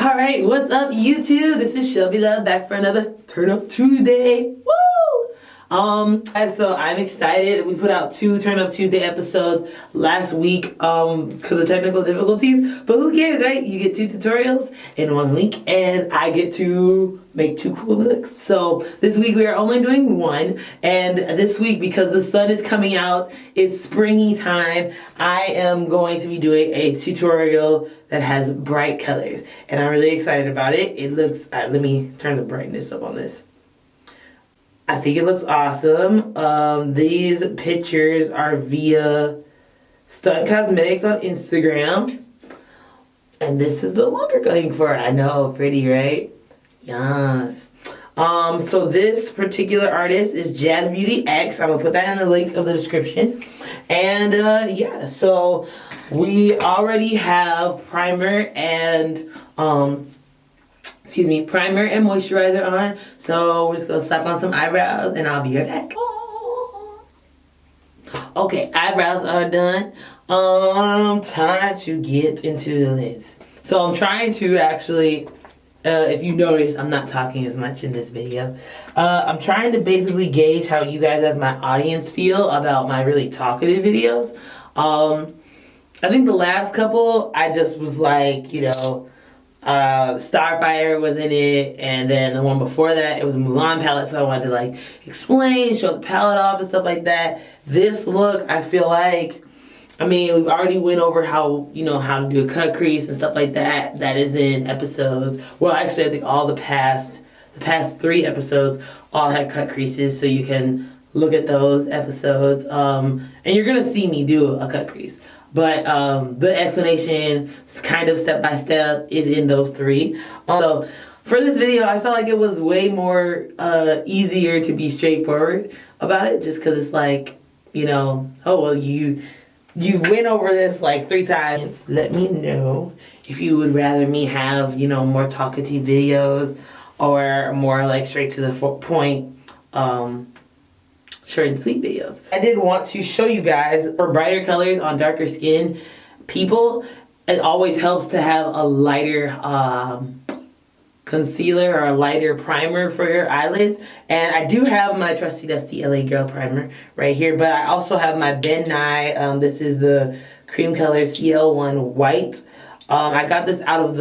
Alright, what's up YouTube? This is Shelby Love back for another Turn Up Tuesday. Woo! And so I'm excited. We put out 2 Turn Up Tuesday episodes last week because of technical difficulties. But who cares, right? You get 2 tutorials in 1 week and I get to make 2 cool looks. So this week we are only doing 1. And this week, because the sun is coming out, it's springy time, I am going to be doing a tutorial that has bright colors. And I'm really excited about it. It looks, let me turn the brightness up on this. I think it looks awesome. These pictures are via Stunt Cosmetics on Instagram. And this is the look we're going for. I know, pretty, right? Yes. So this particular artist is Jazz Beauty X. I'm going to put that in the link of the description. And yeah, so we already have primer and primer and moisturizer on. So we're just gonna slap on some eyebrows and I'll be right back. Okay, eyebrows are done. Time to get into the lids. So I'm trying to actually, if you notice, I'm not talking as much in this video. I'm trying to basically gauge how you guys as my audience feel about my really talkative videos. I think the last couple, I just was like, you know, Starfire was in it, and then the one before that, it was a Mulan palette, so I wanted to like explain, show the palette off and stuff like that. This look, I feel like, I mean, we've already went over how, you know, how to do a cut crease and stuff like that. That is in episodes. Well, actually, I think all the past 3 episodes all had cut creases, so you can look at those episodes, and you're gonna see me do a cut crease. But the explanation, kind of step by step, is in those 3. So for this video, I felt like it was way more easier to be straightforward about it, just because it's like, you know, oh well, you went over this like 3 times. Let me know if you would rather me have, you know, more talkative videos or more like straight to the point, short and sweet videos. I did want to show you guys, for brighter colors on darker skin people, it always helps to have a lighter concealer or a lighter primer for your eyelids. And I do have my trusty dusty LA Girl primer right here, but I also have my Ben Nye, this is the cream color CL1 white. I got this out of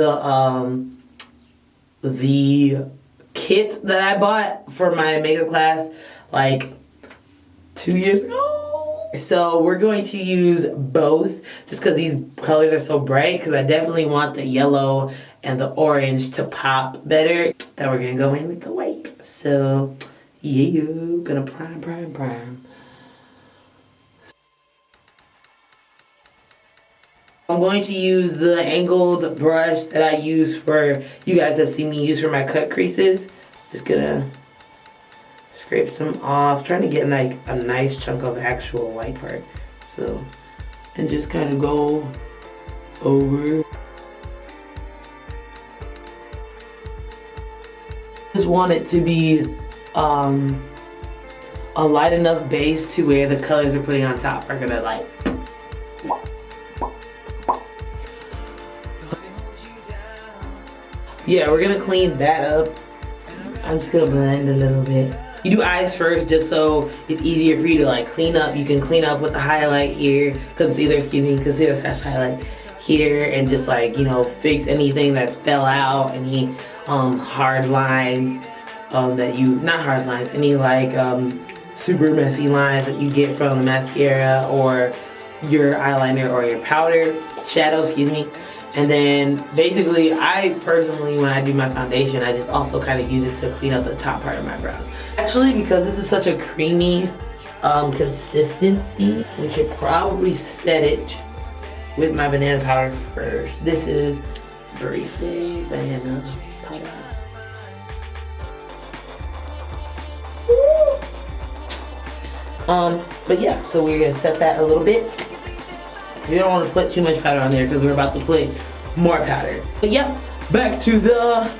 the kit that I bought for my makeup class like 2 years ago. So we're going to use both just because these colors are so bright, because I definitely want the yellow and the orange to pop better. Then we're going to go in with the white. So yeah, gonna prime. I'm going to use the angled brush that I use for, you guys have seen me use for my cut creases. Just gonna scrape some off, trying to get like a nice chunk of actual white part. So, and just kind of go over. Just want it to be a light enough base to where the colors we're putting on top are gonna like. Yeah, we're gonna clean that up. I'm just gonna blend a little bit. You do eyes first just so it's easier for you to like clean up. You can clean up with the highlight here, concealer slash highlight here, and just like, you know, fix anything that's fell out, any hard lines any like super messy lines that you get from the mascara or your eyeliner or your powder, shadow, And then basically, I personally, when I do my foundation, I just also kind of use it to clean up the top part of my brows. Actually, because this is such a creamy consistency, we should probably set it with my banana powder first. This is Barista Banana Powder. But yeah, so we're gonna set that a little bit. We don't want to put too much powder on there because we're about to put more powder. But yep, back to the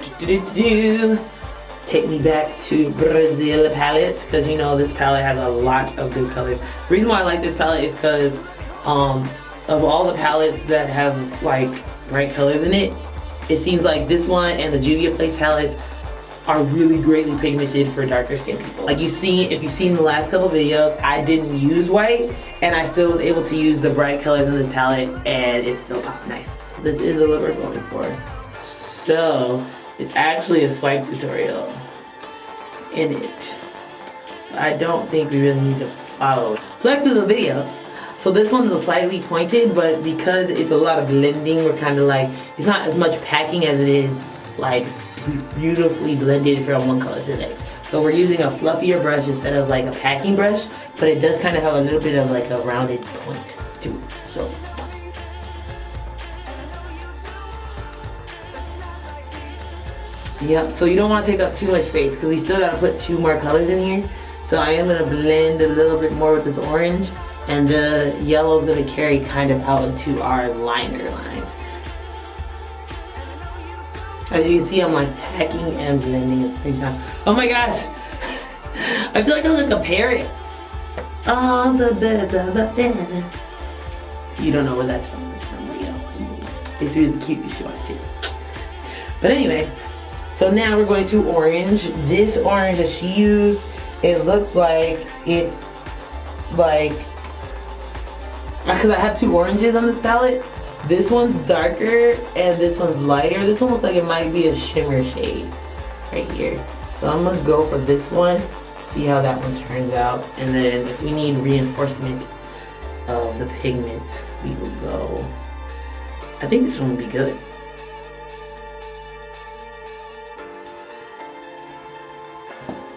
take me back to Brazil palette, because you know this palette has a lot of good colors. The reason why I like this palette is because of all the palettes that have like bright colors in it, it seems like this one and the Juvia's Place palettes are really greatly pigmented for darker skin people. Like if you've seen the last couple videos, I didn't use white and I still was able to use the bright colors in this palette and it still popped nice. So this is the look we're going for. So it's actually a swipe tutorial in it. I don't think we really need to follow it. So back to the video. So this one is slightly pointed, but because it's a lot of blending, we're kind of like, it's not as much packing as it is like beautifully blended from one color to the next. So we're using a fluffier brush instead of like a packing brush, but it does kind of have a little bit of like a rounded point to it. So yep, so you don't want to take up too much space because we still got to put 2 more colors in here. So I am going to blend a little bit more with this orange, and the yellow is going to carry kind of out into our liner lines. As you can see, I'm like packing and blending at the same time. Oh my gosh! I feel like I look like a parrot. All the birds of the feather. You don't know where that's from. It's from Rio. It's really cute. You should watch it. But anyway, so now we're going to orange. This orange that she used, it looks like it's like, because I have 2 oranges on this palette. This one's darker and this one's lighter. This one looks like it might be a shimmer shade right here. So I'm gonna go for this one, see how that one turns out. And then if we need reinforcement of the pigment, we will go. I think this one would be good.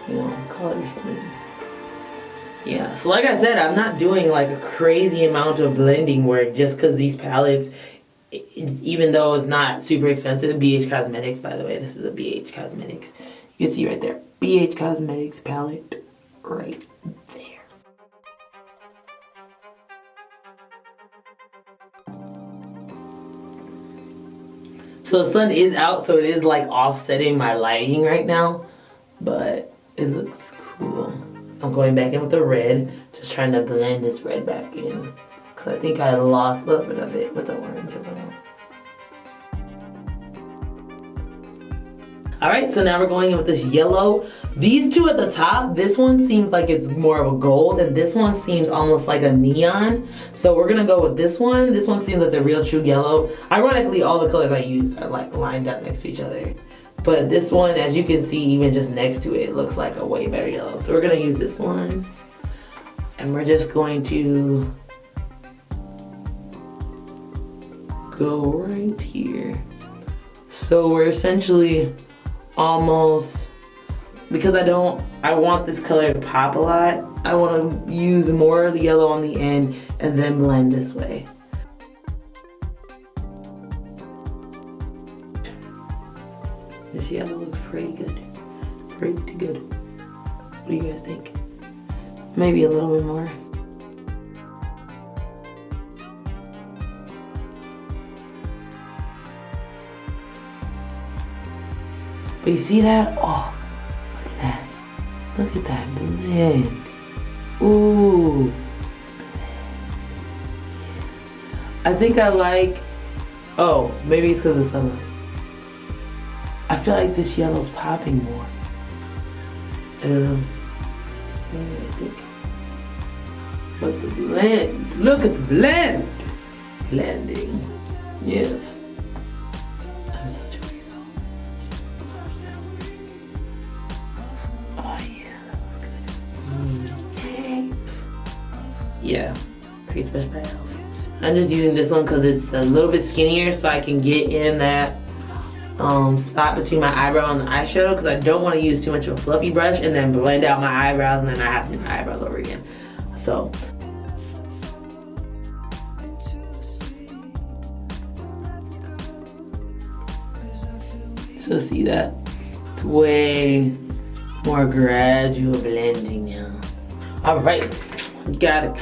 You know, color your skin. Yeah, so like I said, I'm not doing like a crazy amount of blending work just because these palettes, even though it's not super expensive, BH Cosmetics, by the way, this is a BH Cosmetics. You can see right there, BH Cosmetics palette right there. So the sun is out, so it is like offsetting my lighting right now, but it looks cool. I'm going back in with the red, just trying to blend this red back in. Because I think I lost a little bit of it with the orange. Alright, so now we're going in with this yellow. These 2 at the top, this one seems like it's more of a gold, and this one seems almost like a neon. So we're going to go with this one. This one seems like the real true yellow. Ironically, all the colors I use are like lined up next to each other. But this one, as you can see, even just next to it, looks like a way better yellow. So we're gonna use this one. And we're just going to go right here. So we're essentially almost, because I want this color to pop a lot, I want to use more of the yellow on the end and then blend this way. This yellow looks pretty good. Pretty good. What do you guys think? Maybe a little bit more. But you see that? Oh, look at that. Look at that blend. Ooh. I think I like, oh, maybe it's because of the sunlight. I feel like this yellow's popping more. I don't know. What do you guys think? But the blend, look at the blend! Blending. Yes. I'm such a weirdo. Oh yeah, that looks good. Yeah, Crease brush by Elf. I'm just using this one because it's a little bit skinnier so I can get in that spot between my eyebrow and the eyeshadow, because I don't want to use too much of a fluffy brush and then blend out my eyebrows and then I have to do my eyebrows over again. So see that? It's way more gradual blending now. Alright, got it.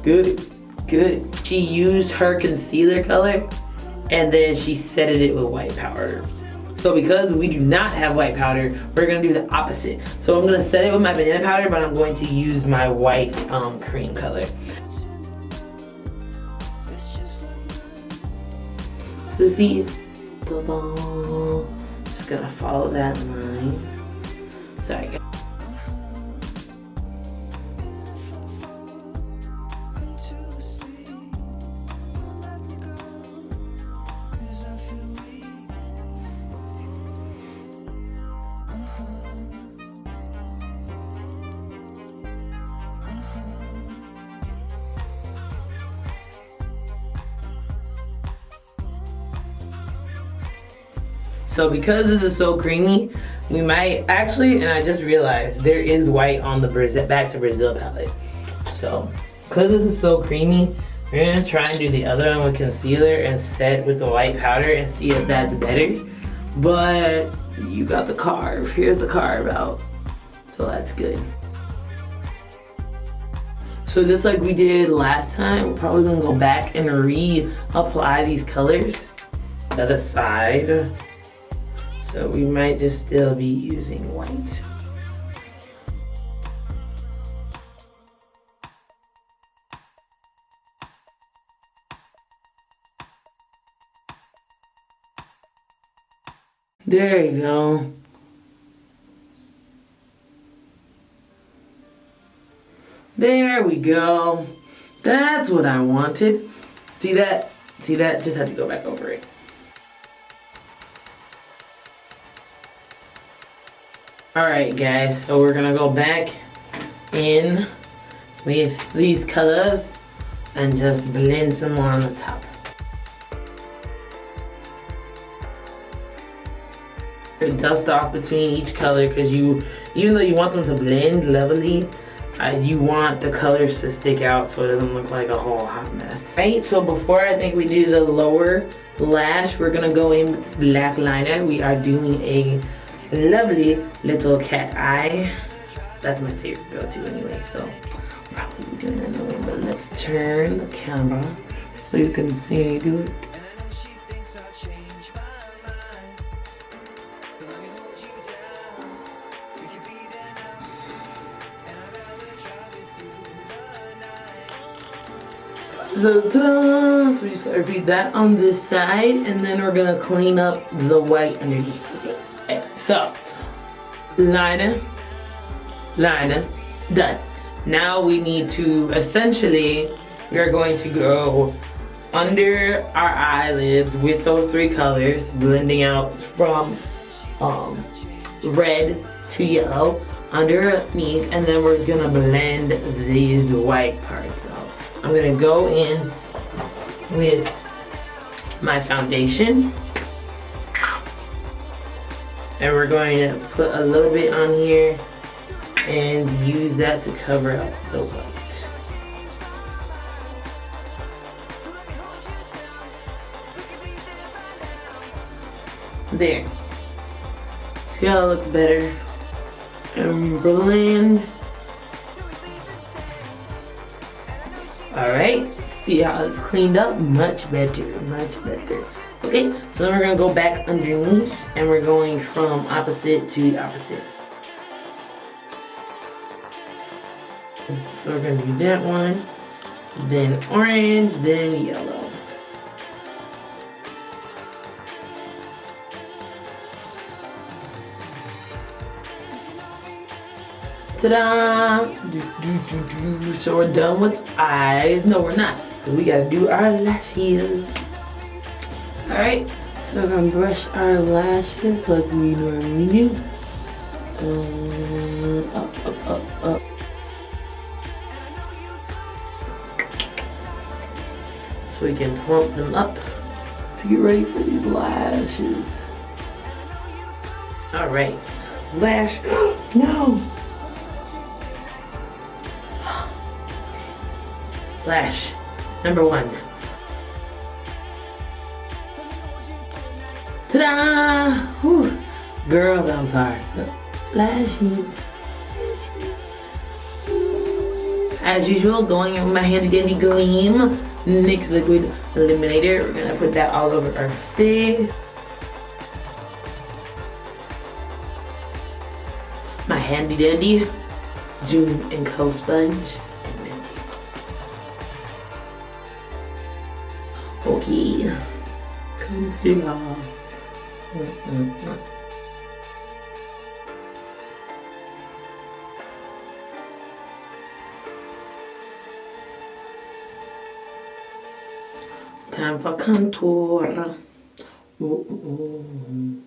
Good. She used her concealer color and then she set it with white powder. So because we do not have white powder, we're gonna do the opposite. So I'm gonna set it with my banana powder, but I'm going to use my white cream color. So see, Just gonna follow that line. Sorry, guys. So because this is so creamy, we might actually, and I just realized there is white on the Back to Brazil palette. So because this is so creamy, we're gonna try and do the other one with concealer and set with the white powder and see if that's better. But you got the carve. Here's the carve out. So that's good. So just like we did last time, we're probably gonna go back and reapply these colors to the side. So we might just still be using white. There you go. There we go. That's what I wanted. See that? See that? Just had to go back over it. Alright guys, so we're gonna go back in with these colors and just blend some more on the top. Dust off between each color because even though you want them to blend levelly, you want the colors to stick out so it doesn't look like a whole hot mess. Right, so before I think we do the lower lash, we're gonna go in with this black liner. We are doing a lovely little cat eye. That's my favorite go-to anyway, so I'll probably be doing that anyway. But let's turn the camera so you can see me do it. So ta-da! So you just gotta repeat that on this side, and then we're gonna clean up the white underneath. Okay, so liner, done. Now we need to essentially, we are going to go under our eyelids with those three colors, blending out from red to yellow underneath, and then we're gonna blend these white parts out. I'm gonna go in with my foundation, and we're going to put a little bit on here and use that to cover up the white. There. See how it looks better? And blend. Alright, see how it's cleaned up? Much better, much better. Okay, so then we're gonna go back underneath and we're going from opposite to opposite. So we're gonna do that one, then orange, then yellow. Ta-da! So we're done with eyes. No, we're not, because we gotta do our lashes. Alright, so we're gonna brush our lashes like we normally do. Up, up, up, up. So we can plump them up to get ready for these lashes. Alright, lash. No! Lash number 1. Ta-da! Whew. Girl, that was hard. Lashes. As usual, going in with my handy dandy Gleam NYX liquid illuminator. We're gonna put that all over our face. My handy dandy June and Co sponge. Okay, concealer. Time for contour. Ooh.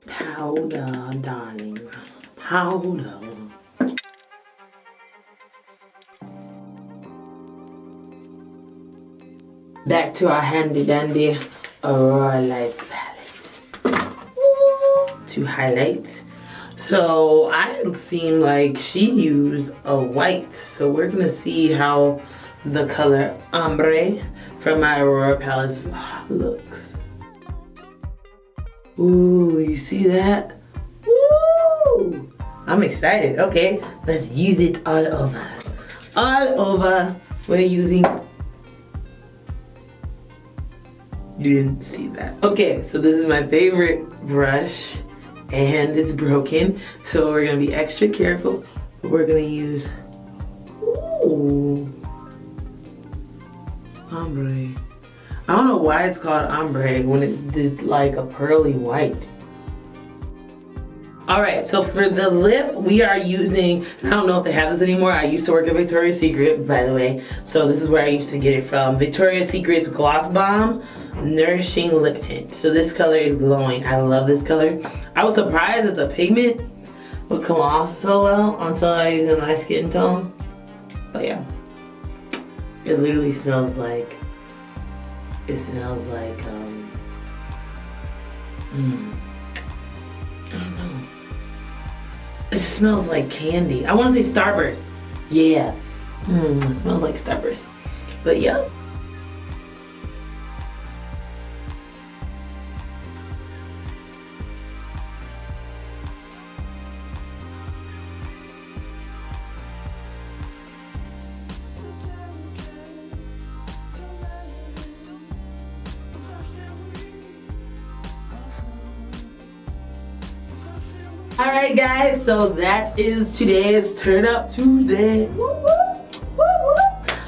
Powder, darling. Powder. Back to our handy dandy Aurora Lights palette. To highlight. So I seem like she used a white. So we're gonna see how the color Ombre from my Aurora palette looks. Ooh, you see that? Woo! I'm excited. Okay, let's use it all over. All over. We're using... You didn't see that. Okay, so this is my favorite brush and it's broken. So we're gonna be extra careful. We're gonna use... Ooh. Ombre. I don't know why it's called ombre when it's like a pearly white. Alright, so for the lip, we are using, I don't know if they have this anymore. I used to work at Victoria's Secret, by the way. So this is where I used to get it from. Victoria's Secret's Gloss Bomb Nourishing Lip Tint. So this color is glowing. I love this color. I was surprised that the pigment would come off so well until I use a nice skin tone. But yeah, it literally smells like, I don't know. It just smells like candy. I want to say Starburst. Yeah. It smells like Starburst. But yeah. Alright guys, so that is today's Turn Up Tuesday. Woo, woo, woo, woo.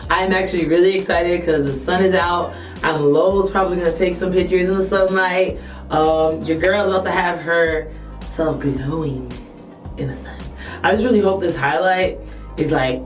I'm actually really excited because the sun is out. I'm Lowe's probably gonna take some pictures in the sunlight. Your girl's about to have her self glowing in the sun. I just really hope this highlight is like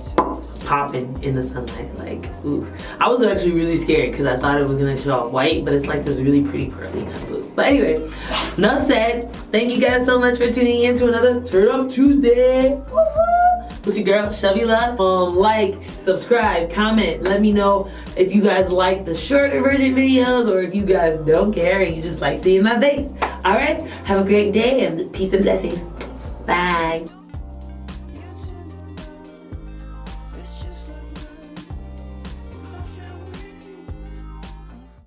popping in the sunlight. Like, ooh. I was actually really scared because I thought it was gonna show off white, but it's like this really pretty pearly blue. But anyway, enough said. Thank you guys so much for tuning in to another Turn Up Tuesday. Woo-hoo! With your girl, Shelby Love. Like, subscribe, comment. Let me know if you guys like the shorter version videos or if you guys don't care and you just like seeing my face. Alright, have a great day and peace and blessings.